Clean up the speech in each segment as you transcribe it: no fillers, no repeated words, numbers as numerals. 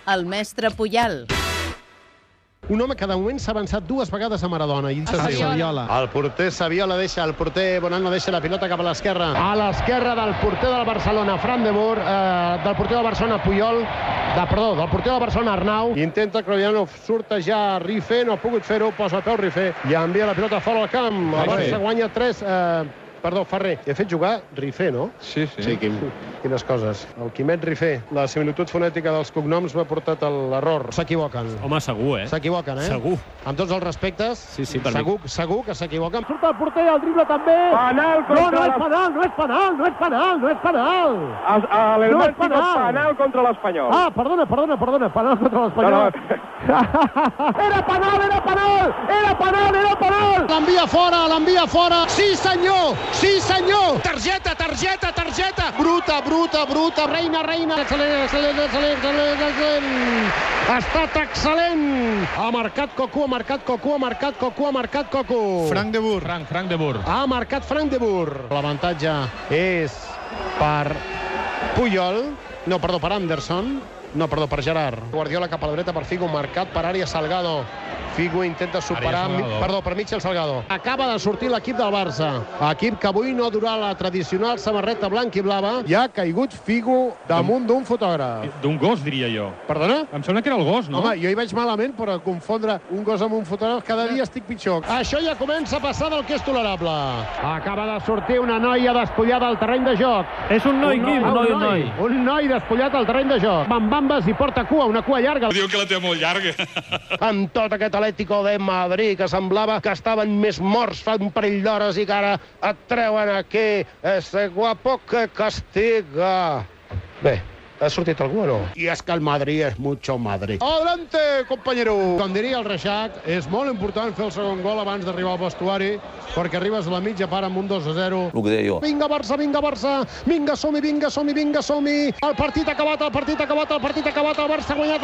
El mestre Puyal. Un home que de moment s'ha avançat 2 vegades a Maradona. I Saviola. El porter Saviola deixa, el porter Bonanno deixa la pilota cap a l'esquerra. A l'esquerra del porter del Barcelona, Fran de Boer, del porter del Barcelona, Puyol, del porter del Barcelona, Arnau. Intenta Krojanov sortejar Rifé, no ha pogut fer-ho, posa el peu Rifé i envia la pilota fora al camp. El Barça guanya 3... Perdó, Ferrer. He fet jugar Rifé, no? Sí. Quines coses. El Quimet Rifé. La similitud fonètica dels cognoms m'ha portat a l'error. S'equivoquen. Home, segur, S'equivoquen, Segur. Amb tots els respectes, Sí, per segur que s'equivoquen. Surt el porter, el drible també. Penal contra no és penal. No és penal contra l'Espanyol. Ah, perdona, penal contra l'Espanyol. Era penal! L'envia fora! Sí, senyor! Targeta! Bruta! Reina! Excel·lent! Ha estat excel·lent! Ha marcat Cocu! Frank de Boer. Frank de Boer. Ha marcat Frank de Boer. L'avantatge és per Puyol. Per Anderson. Per Gerard. Guardiola cap a la dreta per Figo, marcat per Arias Salgado. Figo intenta superar... per Michel Salgado. Acaba de sortir l'equip del Barça. Equip que avui no durà la tradicional samarreta blanca i blava. I ha caigut Figo damunt d'un fotògraf. D'un gos, diria jo. Perdona? Em sembla que era el gos, no? Home, jo hi vaig malament, però confondre un gos amb un fotògraf cada dia estic pitjor. Això ja comença a passar del que és tolerable. Acaba de sortir una noia despullada al terreny de joc. És un noi, Un noi despullat al terreny de joc. Bambes i porta cua, una cua llarga. Diu que la té molt llarga. Amb tot aquest Atlético de Madrid que semblava que estaven més morts fa un parell d'hores i que ara et treuen aquí ese guapo que castiga. Bé, ha sortit algú o no? I és que el Madrid és mucho Madrid. Adelante, compañero! Com diria el Reixac, és molt important fer el segon gol abans d'arribar al vestuari, perquè arribes a la mitja part amb un 2-0. El que deia jo. Vinga, Barça! Vinga, som-hi! El partit acabat! El Barça guanyat!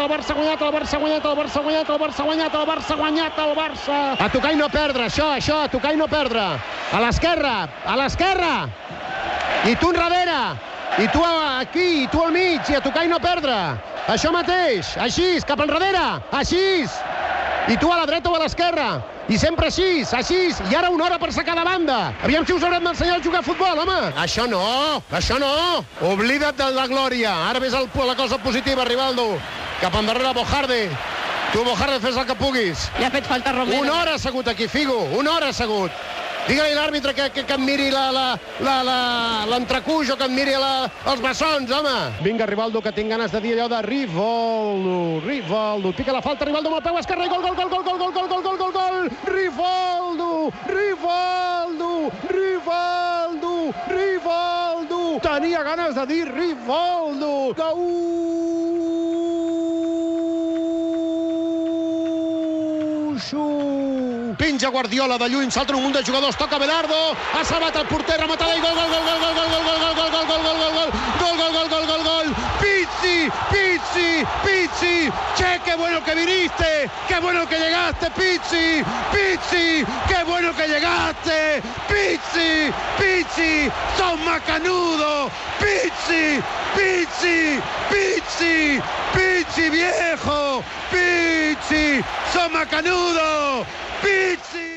El Barça! A tocar i no perdre, això! A tocar i no perdre! A l'esquerra! I tu enrere! I tu aquí, i tu al mig, i a tocar i no perdre. Això mateix, així, cap enrere, així. I tu a la dreta o a l'esquerra. I sempre així. I ara una hora per sacar de banda. Aviam si us haurem d'ensenyar a jugar a futbol, home. Això no. Oblida't de la glòria. Ara ves la cosa positiva, Rivaldo. Cap endarrere, Bojarde. Tu, Bojarde, fes el que puguis. Li ha fet falta Romero. Una hora assegut aquí, Figo. Una hora assegut. Digue-li a l'àrbitre que et miri l'entrecuix o que et miri els bessons, home. Vinga, Rivaldo, que tinc ganes de dir allò de Rivaldo. Pica la falta, Rivaldo amb el peu esquerre i gol. Rivaldo. Tenia ganes de dir Rivaldo. Pinja Guardiola de lluny, salta un munt de jugadors, toca Belardo, ha salvat el porter, rematada i gol. Pizzi, che, qué bueno que viniste, qué bueno que llegaste, Pizzi, qué bueno que llegaste, Pizzi, sos macanudo, Pizzi, viejo, Pizzi, sos macanudo, Pizzi.